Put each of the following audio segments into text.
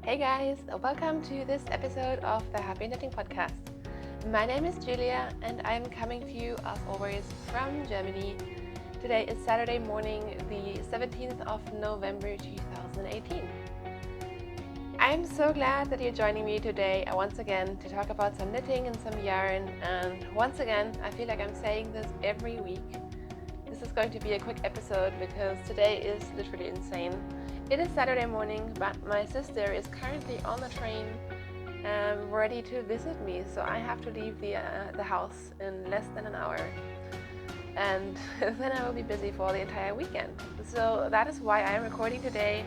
Hey guys, welcome to this episode of the Happy Knitting Podcast. My name is Julia and I'm coming to you as always from Germany. Today is Saturday morning, the 17th of November 2018. I'm so glad that you're joining me today once again to talk about some knitting and some yarn. And once again, I feel like I'm saying this every week. This is going to be a quick episode because today is literally insane. It is Saturday morning, but my sister is currently on the train ready to visit me, so I have to leave the house in less than an hour. And then I will be busy for the entire weekend. So that is why I am recording today.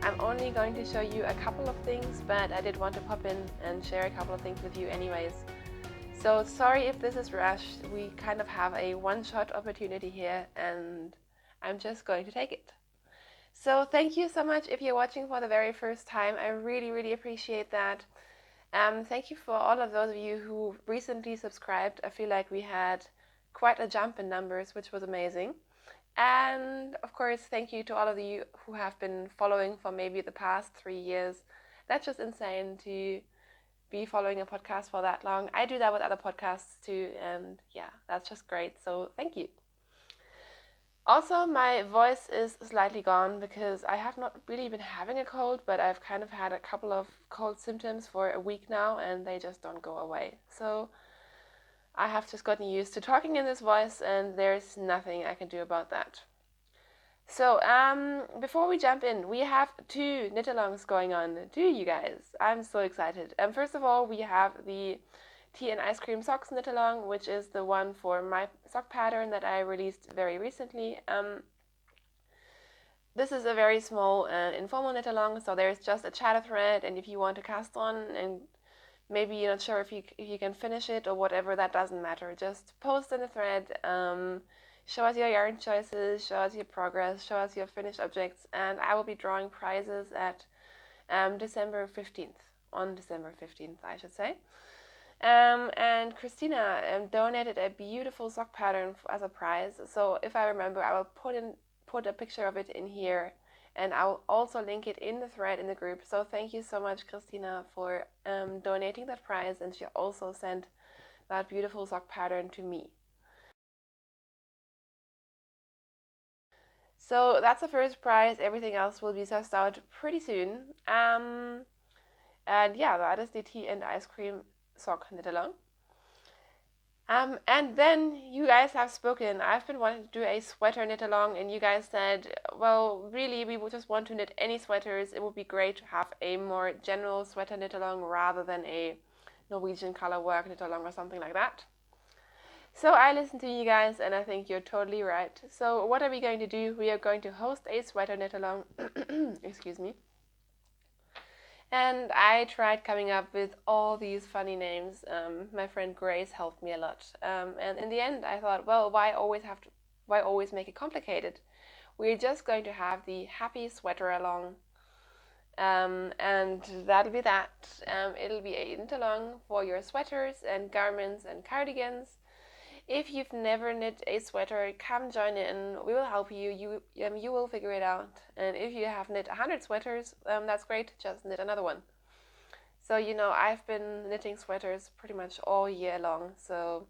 I'm only going to show you a couple of things, but I did want to pop in and share a couple of things with you anyways. So sorry if this is rushed. We kind of have a one-shot opportunity here, and I'm just going to take it. So thank you so much if you're watching for the very first time. I really appreciate that. Thank you for all of those of you who recently subscribed. I feel like we had quite a jump in numbers, which was amazing. And of course, thank you to all of you who have been following for maybe the past 3 years. That's just insane to be following a podcast for that long. I do that with other podcasts too, and yeah, that's just great. So thank you. Also, my voice is slightly gone because I have not really been having a cold, but I've kind of had a couple of cold symptoms for a week now and they just don't go away. So I have just gotten used to talking in this voice and there's nothing I can do about that. So before we jump in, we have 2 knit-alongs going on. Do you guys? I'm so excited. First of all, we have the Tea and Ice Cream Socks knit-along, which is the one for my sock pattern that I released very recently. This is a very small informal knit-along, so there's just a chatter thread, and if you want to cast on and maybe you're not sure if you can finish it or whatever, that doesn't matter. Just post in the thread, show us your yarn choices, show us your progress, show us your finished objects, and I will be drawing prizes at December 15th, on December 15th, I should say. And Christina donated a beautiful sock pattern as a prize. So if I remember, I will put a picture of it in here, and I'll also link it in the thread in the group. So thank you so much, Christina, for donating that prize, and she also sent that beautiful sock pattern to me. So that's the first prize. Everything else will be sussed out pretty soon. And yeah, that is the Tea and Ice Cream sock knit along. And then you guys have spoken. I've been wanting to do a sweater knit along, and you guys said, well, really, we would just want to knit any sweaters. It would be great to have a more general sweater knit along rather than a Norwegian color work knit along or something like that. So I listened to you guys, and I think you're totally right. So what are we going to do? We are going to host a sweater knit along. Excuse me. And I tried coming up with all these funny names. My friend Grace helped me a lot. And in the end, I thought, well, why always make it complicated? We're just going to have the happy sweater along. And that'll be that. It'll be a knit along for your sweaters and garments and cardigans. If you've never knit a sweater, come join in. We will help you. You will figure it out. And if you have knit 100 sweaters, that's great. Just knit another one. So, I've been knitting sweaters pretty much all year long. So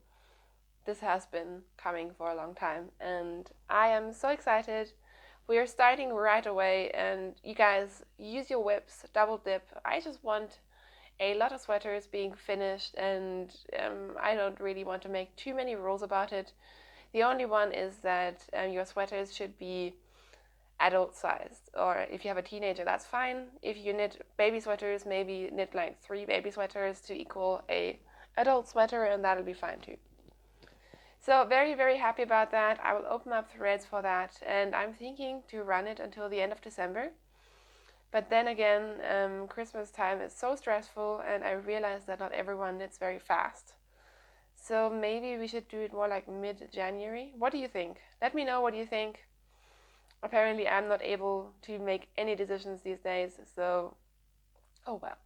this has been coming for a long time. And I am so excited. We are starting right away. And you guys, use your whips, double dip. I just want a lot of sweaters being finished, and I don't really want to make too many rules about it. The only one is that your sweaters should be adult sized, or if you have a teenager, that's fine. If you knit baby sweaters, maybe knit like 3 baby sweaters to equal a adult sweater, and that'll be fine too. So very happy about that. I will open up threads for that, and I'm thinking to run it until the end of December. But then again, Christmas time is so stressful, and I realize that not everyone knits very fast. So maybe we should do it more like mid-January. What do you think? Let me know what you think. Apparently I'm not able to make any decisions these days, so oh well.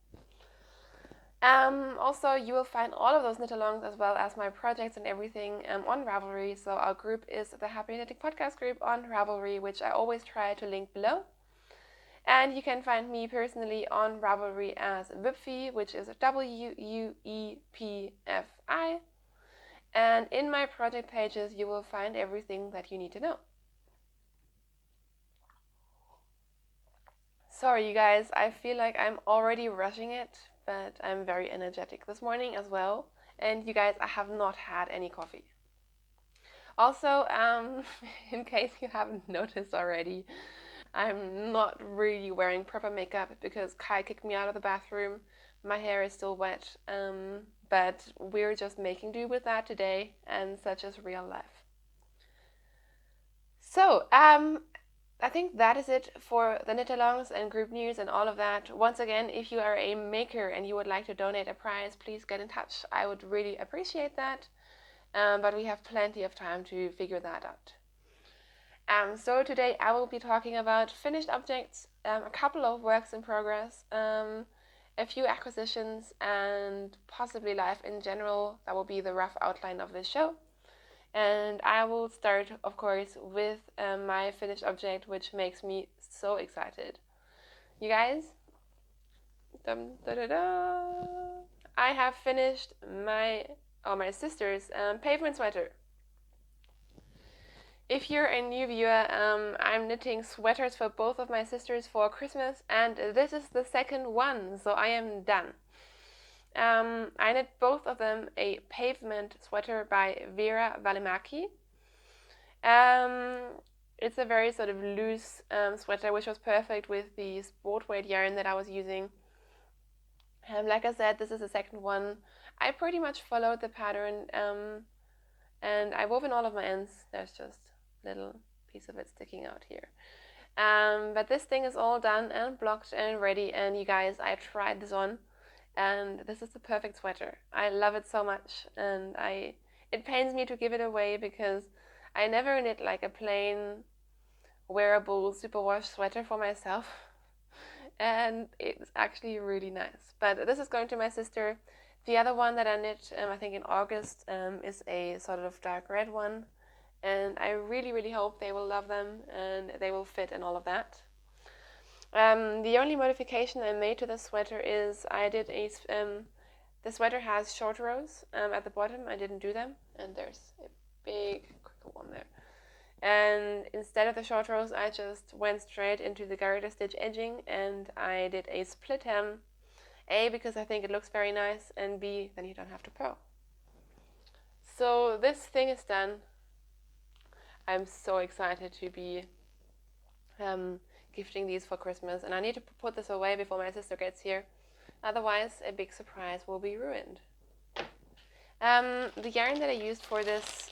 Also, you will find all of those knit-alongs as well as my projects and everything on Ravelry. So our group is the Happy Knitting Podcast group on Ravelry, which I always try to link below. And you can find me personally on Ravelry as Wupfi, which is Wuepfi. And in my project pages, you will find everything that you need to know. Sorry, you guys, I feel like I'm already rushing it, but I'm very energetic this morning as well. And you guys, I have not had any coffee. Also, in case you haven't noticed already, I'm not really wearing proper makeup because Kai kicked me out of the bathroom. My hair is still wet, but we're just making do with that today, and such is real life. So, I think that is it for the knit-alongs and group news and all of that. Once again, if you are a maker and you would like to donate a prize, please get in touch. I would really appreciate that, but we have plenty of time to figure that out. So today I will be talking about finished objects, a couple of works in progress, a few acquisitions, and possibly life in general. That will be the rough outline of this show. And I will start, of course, with my finished object, which makes me so excited. You guys, I have finished my sister's pavement sweater. If you're a new viewer, I'm knitting sweaters for both of my sisters for Christmas, and this is the second one, so I am done. I knit both of them a pavement sweater by Vera Välimäki. It's a very sort of loose sweater, which was perfect with the sport weight yarn that I was using. Like I said, this is the second one. I pretty much followed the pattern, and I wove in all of my ends. There's just a little piece of it sticking out here. But this thing is all done and blocked and ready, and you guys, I tried this on, and this is the perfect sweater. I love it so much, and it pains me to give it away because I never knit like a plain wearable superwash sweater for myself, and it's actually really nice. But this is going to my sister. The other one that I knit, I think in August, is a sort of dark red one, and I really, really hope they will love them and they will fit and all of that. The only modification I made to the sweater is I did the sweater has short rows at the bottom. I didn't do them, and there's a big crinkle one there. And instead of the short rows, I just went straight into the garter stitch edging, and I did a split hem. A, because I think it looks very nice, and B, then you don't have to purl. So this thing is done. I'm so excited to be gifting these for Christmas, and I need to put this away before my sister gets here. Otherwise, a big surprise will be ruined. The yarn that I used for this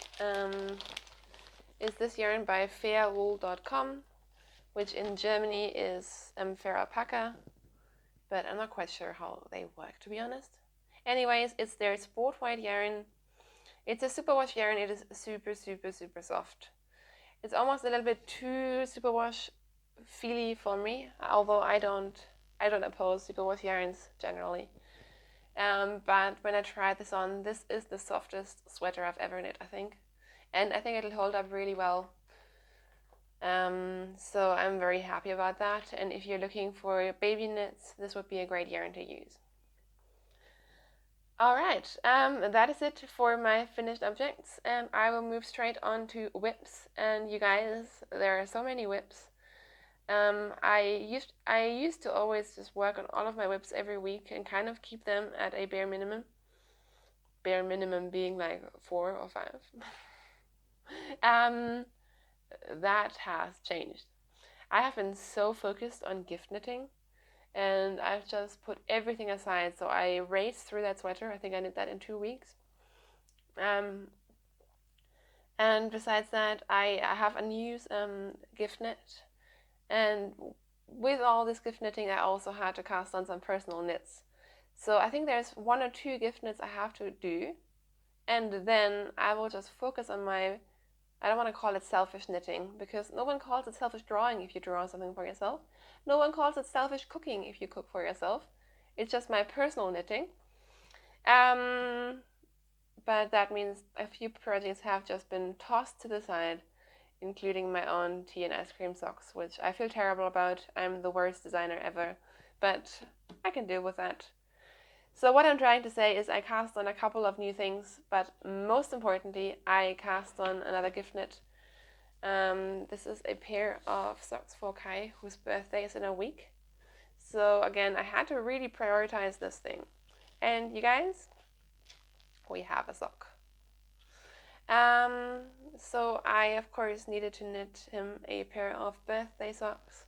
is this yarn by fairwool.com, which in Germany is Fair Alpaca, but I'm not quite sure how they work, to be honest. Anyways, it's their sport white yarn. It's a superwash yarn. It is super, super, super soft. It's almost a little bit too superwash feely for me, although I don't oppose superwash yarns generally. But when I tried this on, this is the softest sweater I've ever knit, I think. And I think it'll hold up really well. So I'm very happy about that. And if you're looking for baby knits, this would be a great yarn to use. Alright, that is it for my finished objects. I will move straight on to WIPs. And you guys, there are so many WIPs. I used to always just work on all of my WIPs every week and kind of keep them at a bare minimum. Bare minimum being like 4 or 5. That has changed. I have been so focused on gift knitting, and I've just put everything aside. So I raced through that sweater. I think I knit that in 2 weeks. And besides that, I have a new gift knit. And with all this gift knitting, I also had to cast on some personal knits. So I think there's 1 or 2 gift knits I have to do. And then I will just focus on my, I don't want to call it selfish knitting, because no one calls it selfish drawing if you draw something for yourself. No one calls it selfish cooking if you cook for yourself. It's just my personal knitting. But that means a few projects have just been tossed to the side including my own tea and ice cream socks, which I feel terrible about. I'm the worst designer ever, but I can deal with that. So what I'm trying to say is I cast on a couple of new things, but most importantly, I cast on another gift knit. This is a pair of socks for Kai, whose birthday is in a week. So again, I had to really prioritize this thing. And you guys, we have a sock. So I, of course, needed to knit him a pair of birthday socks.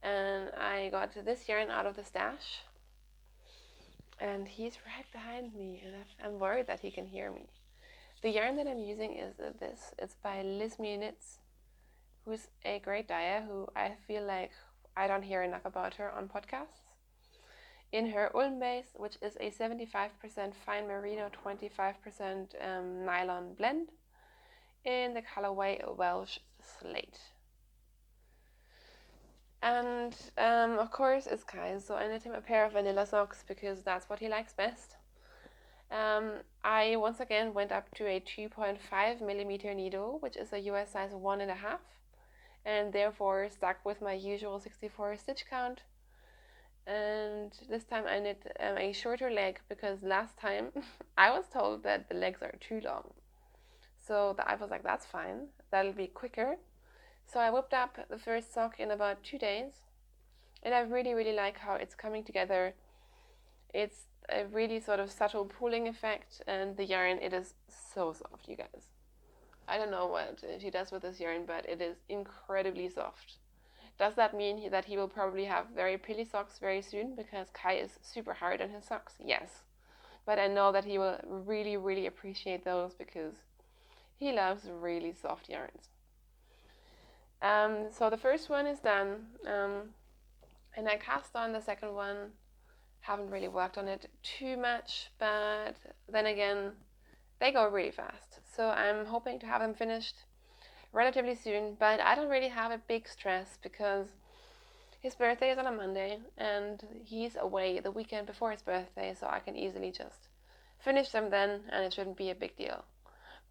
And I got this yarn out of the stash. And he's right behind me, and I'm worried that he can hear me. The yarn that I'm using is this. It's by Liz Me Knits, who's a great dyer who I feel like I don't hear enough about her on podcasts. In her Ulm base, which is a 75% fine merino, 25% nylon blend, in the colorway Welsh Slate. And of course it's Kai, so I knit him a pair of vanilla socks because that's what he likes best. I once again went up to a 2.5 millimeter needle, which is a US size 1.5, and therefore stuck with my usual 64 stitch count. And this time I knit a shorter leg because last time I was told that the legs are too long. So I was like, that's fine, that'll be quicker. So I whipped up the first sock in about 2 days, and I really, really like how it's coming together. It's a really sort of subtle pulling effect, and the yarn, it is so soft, you guys. I don't know what she does with this yarn, but it is incredibly soft. Does that mean that he will probably have very pilly socks very soon because Kai is super hard on his socks? Yes. But I know that he will really, really appreciate those because he loves really soft yarns. So the first one is done, and I cast on the second one. Haven't really worked on it too much, but then again, they go really fast. So I'm hoping to have them finished relatively soon, but I don't really have a big stress because his birthday is on a Monday and he's away the weekend before his birthday, so I can easily just finish them then and it shouldn't be a big deal.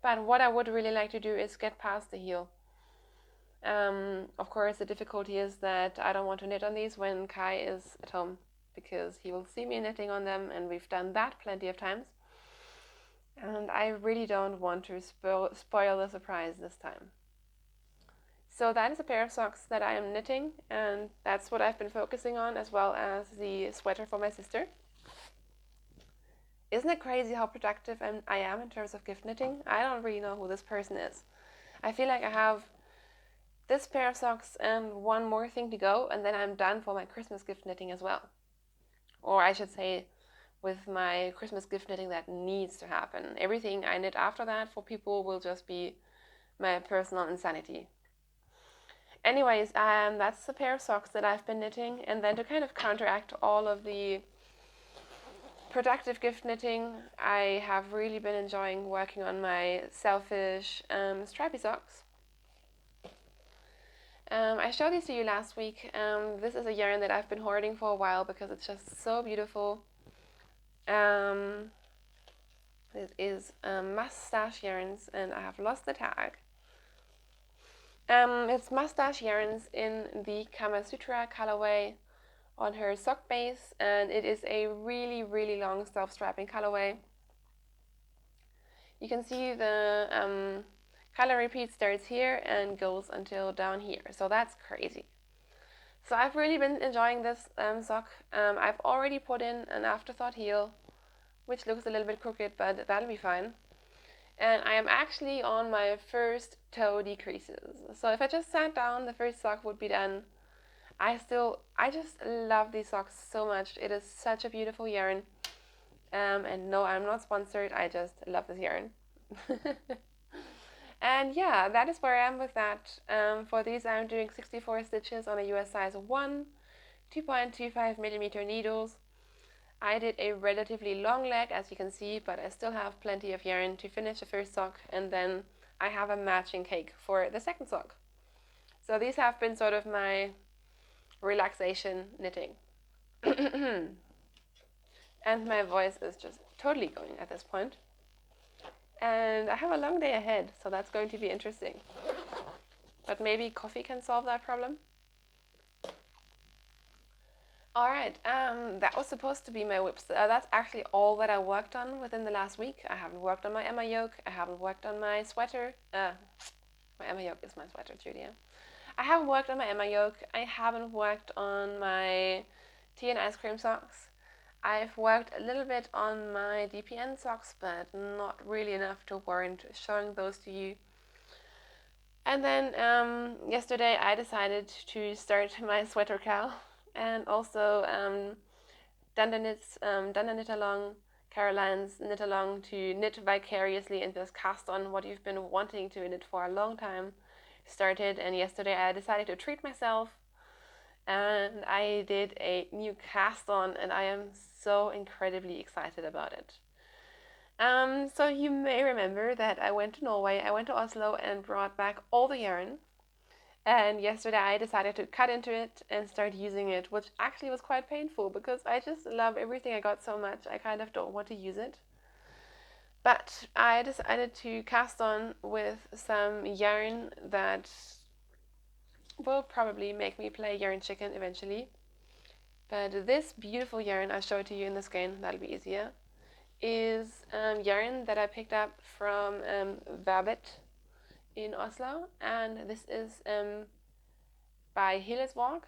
But what I would really like to do is get past the heel. Of course, the difficulty is that I don't want to knit on these when Kai is at home because he will see me knitting on them, and we've done that plenty of times. And I really don't want to spoil the surprise this time. So that is a pair of socks that I am knitting, and that's what I've been focusing on, as well as the sweater for my sister. Isn't it crazy how productive I am in terms of gift knitting? I don't really know who this person is. I feel like I have this pair of socks and one more thing to go, and then I'm done for my Christmas gift knitting as well. Or I should say, with my Christmas gift knitting that needs to happen. Everything I knit after that for people will just be my personal insanity. Anyways, that's a pair of socks that I've been knitting, and then to kind of counteract all of the productive gift knitting, I have really been enjoying working on my Selfish stripy socks. I showed these to you last week. This is a yarn that I've been hoarding for a while because it's just so beautiful. It is Mustache Yarns, and I have lost the tag. It's Mustache Yarns in the Kama Sutra colorway on her sock base, and it is a really, really long self-strapping colorway. You can see the color repeat starts here and goes until down here, so that's crazy. So I've really been enjoying this sock. I've already put in an afterthought heel, which looks a little bit crooked, but that'll be fine. And I am actually on my first toe decreases. So if I just sat down, the first sock would be done. I just love these socks so much. It is such a beautiful yarn. And no, I'm not sponsored. I just love this yarn. And yeah, that is where I am with that. For these, I'm doing 64 stitches on a US size 1, 2.25 millimeter needles. I did a relatively long leg, as you can see, but I still have plenty of yarn to finish the first sock, and then I have a matching cake for the second sock. So these have been sort of my relaxation knitting. And my voice is just totally going at this point. And I have a long day ahead, so that's going to be interesting. but maybe coffee can solve that problem. Alright, that was supposed to be my whips. That's actually all that I worked on within the last week. I haven't worked on my Emma yoke. I haven't worked on my sweater. My Emma yoke is my sweater, Julia. I haven't worked on my Emma yoke. I haven't worked on my tea and ice cream socks. I've worked a little bit on my DPN socks, but not really enough to warrant showing those to you. And then yesterday I decided to start my sweater cowl, and also Dunder Knit Along, Caroline's Knit Along, to knit vicariously and just cast on what you've been wanting to knit for a long time started. And yesterday I decided to treat myself, and I did a new cast on, and I am so incredibly excited about it. So you may remember that I went to Norway, I went to Oslo and brought back all the yarn. And yesterday I decided to cut into it and start using it, which actually was quite painful because I just love everything I got so much. I kind of don't want to use it. But I decided to cast on with some yarn that will probably make me play yarn chicken eventually. But this beautiful yarn, I'll show it to you in the skein, that'll be easier, is yarn that I picked up from Verbet in Oslo, and this is by Hillesvåg,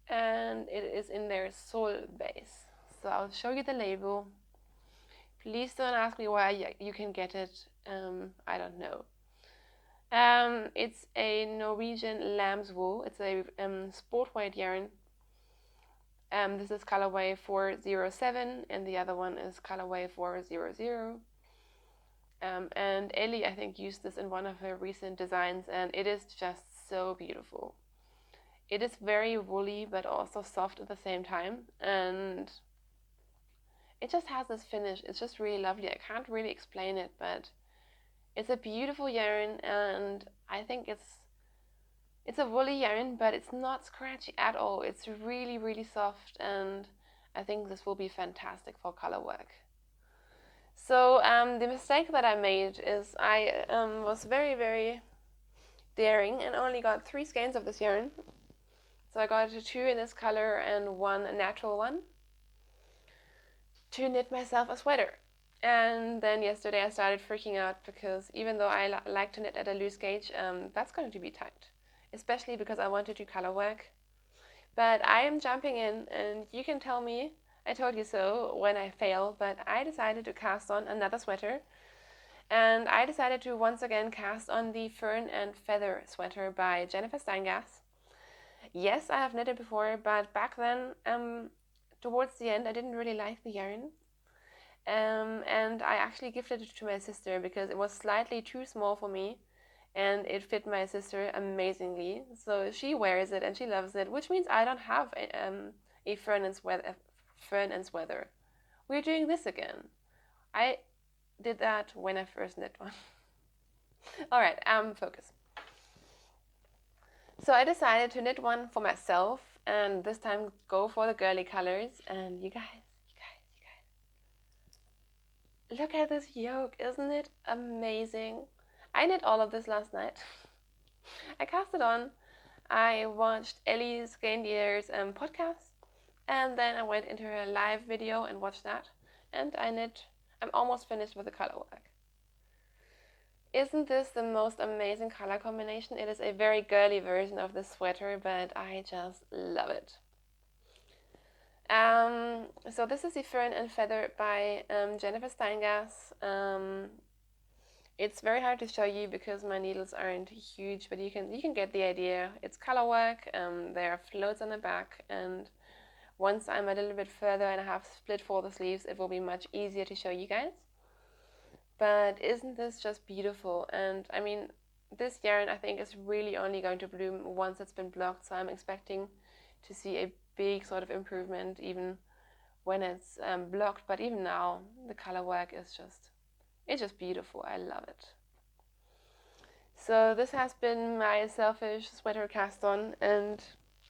and it is in their Sol base. So I'll show you the label. Please don't ask me where you can get it. I don't know. It's a Norwegian lamb's wool. It's a sport weight yarn. This is colorway 407, and the other one is colorway 400. And Ellie, I think, used this in one of her recent designs, and it is just so beautiful. It is very woolly, but also soft at the same time, and it just has this finish. It's just really lovely. I can't really explain it, but it's a beautiful yarn, and I think it's a woolly yarn, but it's not scratchy at all. It's really, really soft, and I think this will be fantastic for color work. So the mistake that I made is I was very, very daring and only got 3 skeins of this yarn. So I got 2 in this color and 1 natural one to knit myself a sweater. And then yesterday I started freaking out because even though I like to knit at a loose gauge, that's going to be tight, especially because I want to do color work. But I am jumping in, and you can tell me I told you so when I fail, but I decided to cast on another sweater, and I decided to once again cast on the Fern and Feather sweater by Jennifer Steingass. Yes, I have knitted before, but back then, towards the end, I didn't really like the yarn. And I actually gifted it to my sister because it was slightly too small for me, and it fit my sister amazingly. So she wears it and she loves it, which means I don't have a Fern and Sweater. We're doing this again. I did that when I first knit one. All right, focus. So I decided to knit one for myself, and this time go for the girly colors. And you guys, look at this yoke. Isn't it amazing? I knit all of this last night. I cast it on. I watched Ellie Skeindier's podcast, and then I went into her live video and watched that. And I'm almost finished with the color work. Isn't this the most amazing color combination? It is a very girly version of the sweater, but I just love it. So this is the Fern and Feather by Jennifer Steingass. It's very hard to show you because my needles aren't huge, but you can get the idea. It's color work. There are floats on the back, and once I'm a little bit further and I have split for the sleeves, it will be much easier to show you guys. But isn't this just beautiful? And I mean, this yarn I think is really only going to bloom once it's been blocked, so I'm expecting to see a big sort of improvement even when it's blocked. But even now, the color work is just beautiful. I love it. So this has been my selfish sweater cast on, and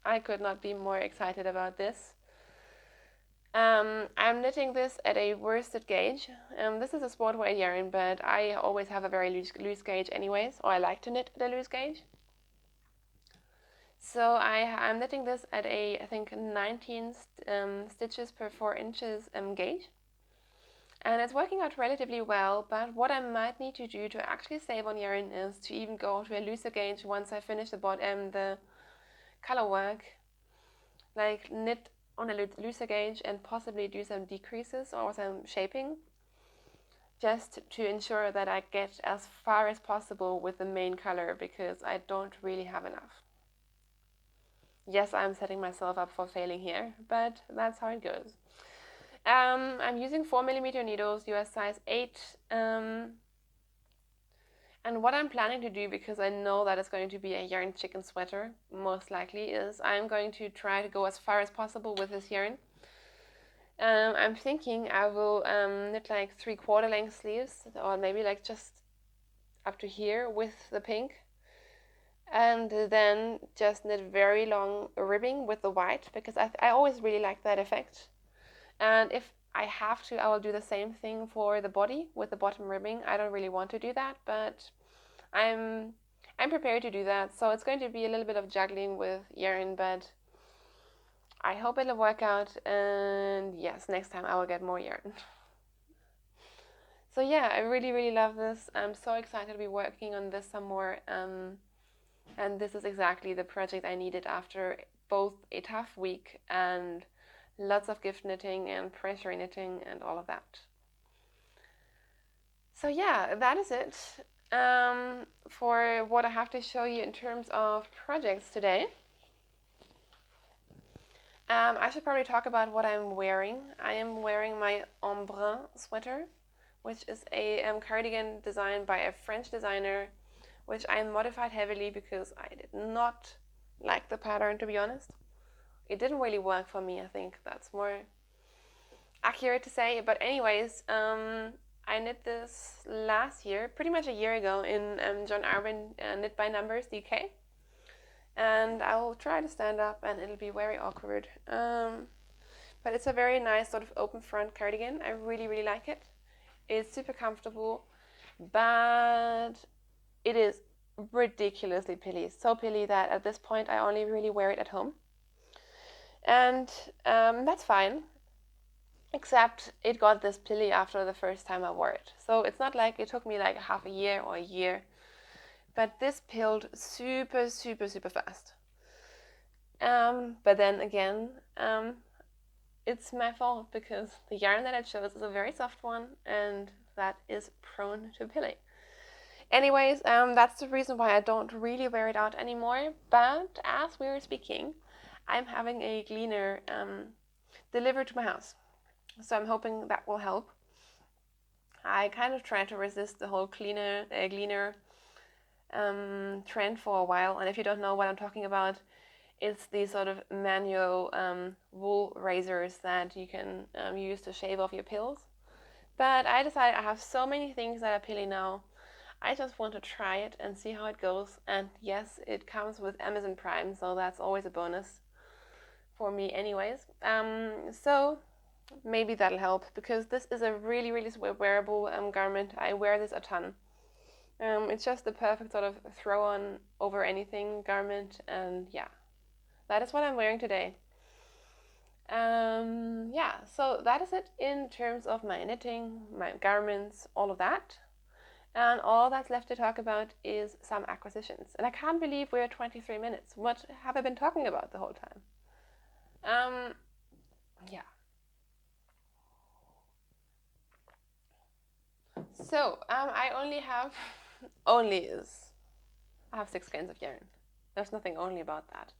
I could not be more excited about this. I'm knitting this at a worsted gauge. This is a sport wear yarn, but I always have a very loose gauge anyways, or I like to knit at a loose gauge. So I'm knitting this at a, I think, 19 stitches per 4 inches gauge. And it's working out relatively well, but what I might need to do to actually save on yarn is to even go to a looser gauge once I finish the color work, like knit on a looser gauge and possibly do some decreases or some shaping, just to ensure that I get as far as possible with the main color, because I don't really have enough. Yes, I'm setting myself up for failing here, but that's how it goes. I'm using 4mm needles, US size 8. And what I'm planning to do, because I know that it's going to be a yarn chicken sweater, most likely, is I'm going to try to go as far as possible with this yarn. I'm thinking I will knit like 3/4 length sleeves, or maybe like just up to here with the pink. And then just knit very long ribbing with the white, because I always really like that effect. And if I have to, I will do the same thing for the body with the bottom ribbing. I don't really want to do that, but I'm prepared to do that. So it's going to be a little bit of juggling with yarn, but I hope it'll work out. And yes, next time I will get more yarn. So yeah, I really love this. I'm so excited to be working on this some more. And this is exactly the project I needed after both a tough week and lots of gift knitting and pressure knitting and all of that. So yeah, that is it for what I have to show you in terms of projects today. I should probably talk about what I'm wearing. I am wearing my Embrun sweater, which is a cardigan designed by a French designer, which I modified heavily because I did not like the pattern, to be honest. It didn't really work for me. I think that's more accurate to say. But anyways, I knit this last year, pretty much a year ago, in John Arvin Knit by Numbers UK. And I will try to stand up and it'll be very awkward. But it's a very nice sort of open front cardigan. I really like it. It's super comfortable, but it is ridiculously pilly. So pilly that at this point I only really wear it at home. And that's fine. Except it got this pilly after the first time I wore it. So it's not like it took me like half a year or a year. But this pilled super fast. But then again, it's my fault, because the yarn that I chose is a very soft one and that is prone to pilling. Anyways, that's the reason why I don't really wear it out anymore. But as we were speaking, I'm having a gleaner delivered to my house. So I'm hoping that will help. I kind of tried to resist the whole gleaner trend for a while. And if you don't know what I'm talking about, it's these sort of manual wool razors that you can use to shave off your pills. But I decided I have so many things that are pilly now. I just want to try it and see how it goes. And yes, it comes with Amazon Prime, so that's always a bonus for me anyways. So maybe that'll help, because this is a really wearable garment. I wear this a ton. It's just the perfect sort of throw on over anything garment, and yeah, that is what I'm wearing today. Yeah, so that is it in terms of my knitting, my garments, all of that. And all that's left to talk about is some acquisitions. And I can't believe we're at 23 minutes. What have I been talking about the whole time? Yeah. So, I only have, I have 6 skeins of yarn. There's nothing only about that.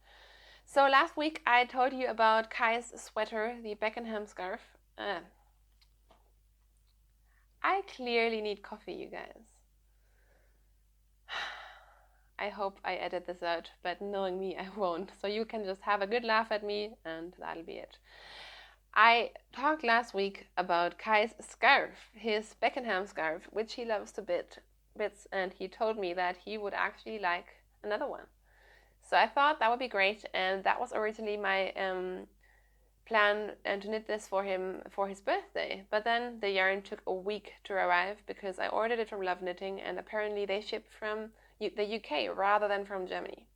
So last week I told you about Kai's sweater, the Beckenham scarf. I clearly need coffee, you guys. I hope I edit this out, but knowing me, I won't. So you can just have a good laugh at me and that'll be it. I talked last week about Kai's scarf, his Beckenham scarf, which he loves to bits, and he told me that he would actually like another one. So I thought that would be great, and that was originally my plan and to knit this for him for his birthday. But then the yarn took a week to arrive because I ordered it from Love Knitting, and apparently they ship from the UK rather than from Germany.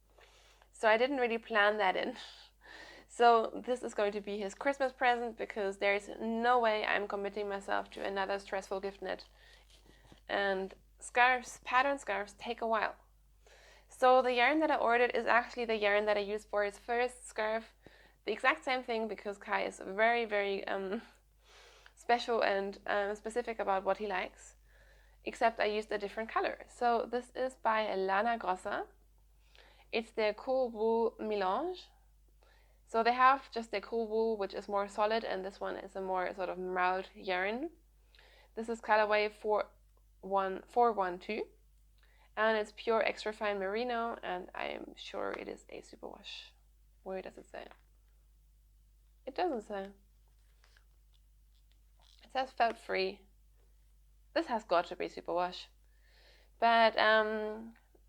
So I didn't really plan that in. So this is going to be his Christmas present because there's no way I'm committing myself to another stressful gift knit. And scarves, pattern scarves, take a while. So the yarn that I ordered is actually the yarn that I used for his first scarf. The exact same thing because Kai is very, very special and specific about what he likes. Except I used a different color. So this is by Lana Grossa. It's their Cool Wool Mélange. So they have just their Cool Wool, which is more solid, and this one is a more sort of mild yarn. This is colorway 412, and it's pure extra fine merino, and I am sure it is a superwash. Where does it say? It doesn't say. It says felt free. This has got to be superwash. But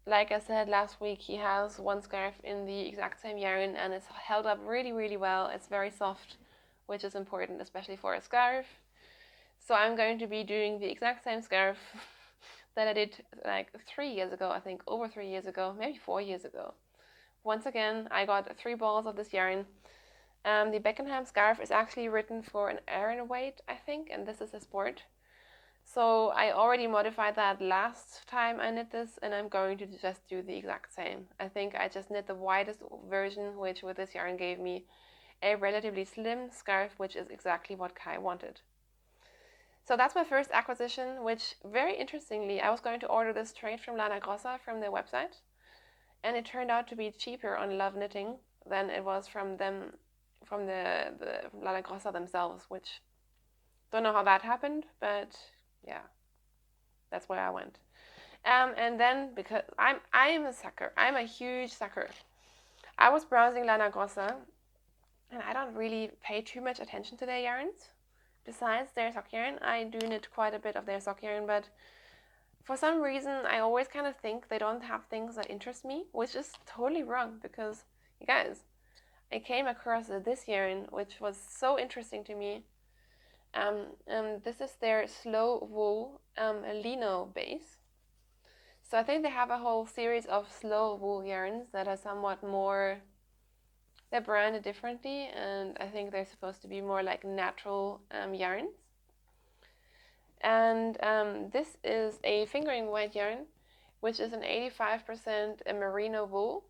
like I said last week, he has one scarf in the exact same yarn, and it's held up really, really well. It's very soft, which is important, especially for a scarf. So I'm going to be doing the exact same scarf that I did like 3 years ago, I think, over 3 years ago, maybe 4 years ago. Once again, I got 3 balls of this yarn. The Beckenham scarf is actually written for an Aran weight, I think, and this is a sport. So I already modified that last time I knit this, and I'm going to just do the exact same. I think I just knit the widest version, which with this yarn gave me a relatively slim scarf, which is exactly what Kai wanted. So that's my first acquisition, which very interestingly, I was going to order this straight from Lana Grossa from their website, and it turned out to be cheaper on Love Knitting than it was from them, from the Lana Grossa themselves, which don't know how that happened, but yeah, that's where I went. And then because I am a sucker, I'm a huge sucker. I was browsing Lana Grossa, and I don't really pay too much attention to their yarns. Besides their sock yarn, I do knit quite a bit of their sock yarn, but for some reason I always kind of think they don't have things that interest me, which is totally wrong because, you guys, I came across this yarn which was so interesting to me. This is their Slow Wool Lino base. So I think they have a whole series of slow wool yarns that are somewhat more, they're branded differently, and I think they're supposed to be more like natural yarns. And this is a fingering weight yarn, which is an 85% merino wool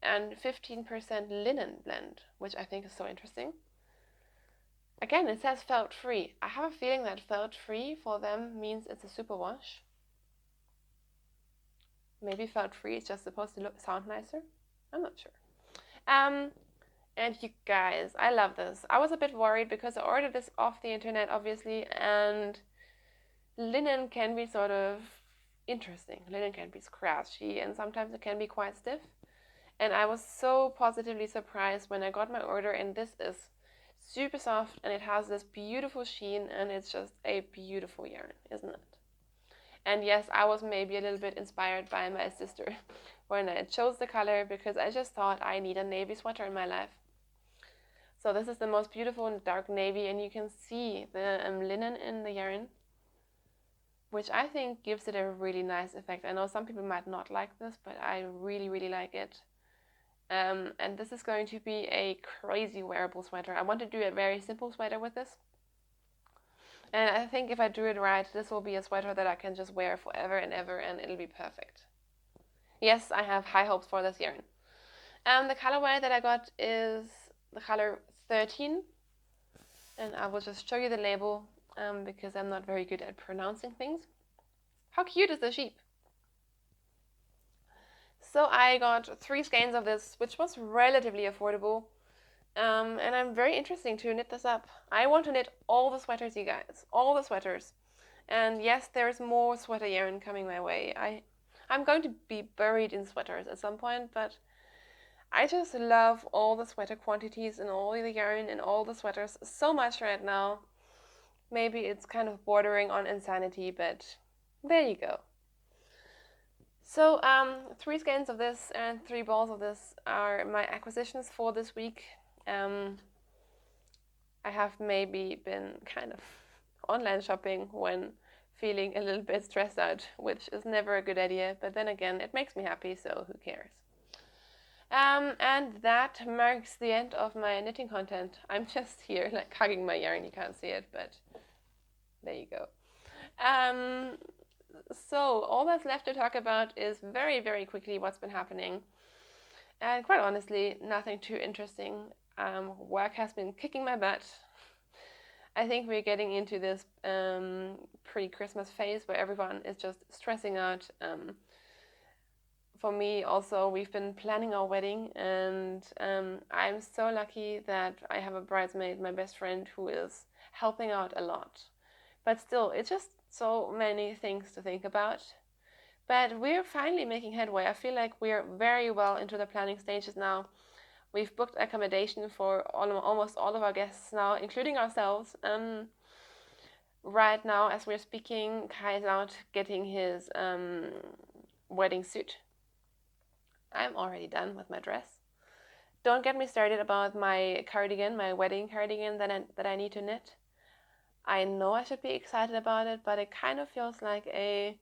and 15% linen blend, which I think is so interesting. Again, it says felt free. I have a feeling that felt free for them means it's a superwash. Maybe felt free is just supposed to sound nicer. I'm not sure. And you guys, I love this. I was a bit worried because I ordered this off the internet, obviously, and linen can be sort of interesting. Linen can be scratchy, and sometimes it can be quite stiff. And I was so positively surprised when I got my order, and this is super soft, and it has this beautiful sheen, and it's just a beautiful yarn, isn't it? And yes, I was maybe a little bit inspired by my sister when I chose the color, because I just thought I need a navy sweater in my life. So this is the most beautiful dark navy, and you can see the linen in the yarn, which I think gives it a really nice effect. I know some people might not like this, but I really, really like it. And this is going to be a crazy wearable sweater. I want to do a very simple sweater with this. And I think if I do it right, this will be a sweater that I can just wear forever and ever, and it'll be perfect. Yes, I have high hopes for this yarn. The colorway that I got is the color 13. And I will just show you the label because I'm not very good at pronouncing things. How cute is the sheep? So I got 3 skeins of this, which was relatively affordable. And I'm very interested to knit this up. I want to knit all the sweaters, you guys. All the sweaters. And yes, there's more sweater yarn coming my way. I'm going to be buried in sweaters at some point, but I just love all the sweater quantities and all the yarn and all the sweaters so much right now. Maybe it's kind of bordering on insanity, but there you go. So 3 skeins of this and 3 balls of this are my acquisitions for this week. I have maybe been kind of online shopping when feeling a little bit stressed out, which is never a good idea, but then again, it makes me happy, so who cares? And that marks the end of my knitting content. I'm just here like hugging my yarn, you can't see it, but there you go. So all that's left to talk about is very, very quickly what's been happening. And quite honestly, nothing too interesting. Work has been kicking my butt. I think we're getting into this pre-Christmas phase where everyone is just stressing out. For me also, we've been planning our wedding, and I'm so lucky that I have a bridesmaid, my best friend, who is helping out a lot. But still, it's just so many things to think about. But we're finally making headway. I feel like we're very well into the planning stages now. We've booked accommodation for almost all of our guests now, including ourselves. Right now, as we're speaking, Kai is out getting his wedding suit. I'm already done with my dress. Don't get me started about my cardigan, my wedding cardigan that I need to knit. I know I should be excited about it, but it kind of feels like a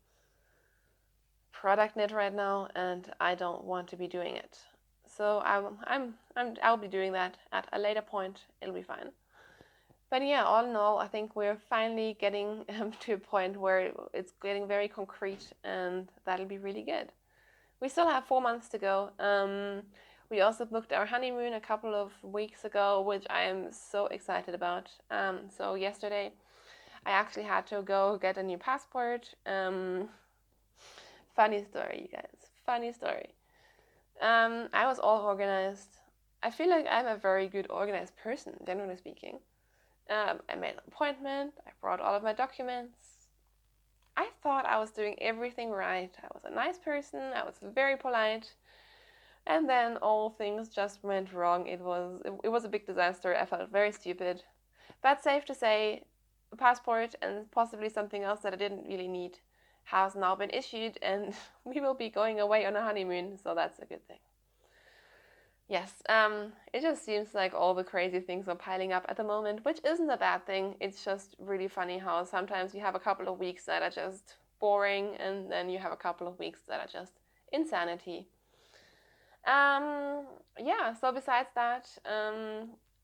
product knit right now, and I don't want to be doing it. So I'll be doing that at a later point. It'll be fine. But yeah, all in all, I think we're finally getting to a point where it's getting very concrete, and that'll be really good. We still have 4 months to go. We also booked our honeymoon a couple of weeks ago, which I am so excited about. So yesterday, I actually had to go get a new passport. Funny story, you guys. Funny story. I was all organized. I feel like I'm a very good organized person, generally speaking. I made an appointment. I brought all of my documents. I thought I was doing everything right. I was a nice person. I was very polite. And then all things just went wrong. It was a big disaster. I felt very stupid. But safe to say, a passport and possibly something else that I didn't really need has now been issued, and we will be going away on a honeymoon, so that's a good thing. Yes, it just seems like all the crazy things are piling up at the moment, which isn't a bad thing. It's just really funny how sometimes you have a couple of weeks that are just boring, and then you have a couple of weeks that are just insanity. Yeah, so besides that,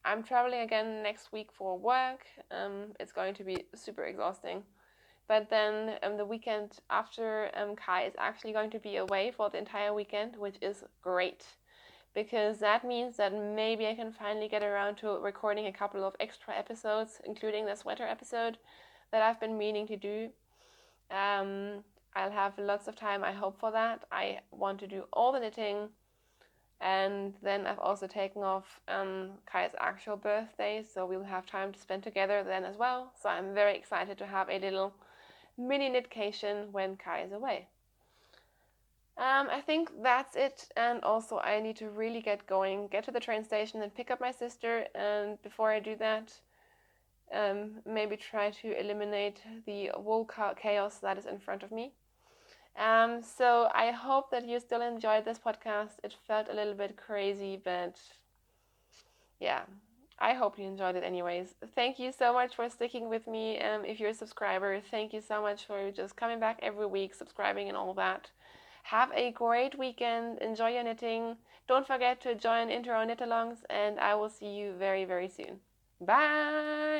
I'm traveling again next week for work. It's going to be super exhausting. But then the weekend after, Kai is actually going to be away for the entire weekend, which is great. Because that means that maybe I can finally get around to recording a couple of extra episodes, including the sweater episode that I've been meaning to do. I'll have lots of time, I hope, for that. I want to do all the knitting. And then I've also taken off Kai's actual birthday, so we'll have time to spend together then as well. So I'm very excited to have a little mini knitcation when Kai is away. I think that's it, and also I need to really get going, get to the train station and pick up my sister, and before I do that, maybe try to eliminate the wool chaos that is in front of me. So I hope that you still enjoyed this podcast. It felt a little bit crazy, but yeah, I hope you enjoyed it anyways. Thank you so much for sticking with me. If you're a subscriber, thank you so much for just coming back every week, subscribing and all that. Have a great weekend. Enjoy your knitting. Don't forget to join into our knit-alongs, and I will see you very, very soon. Bye!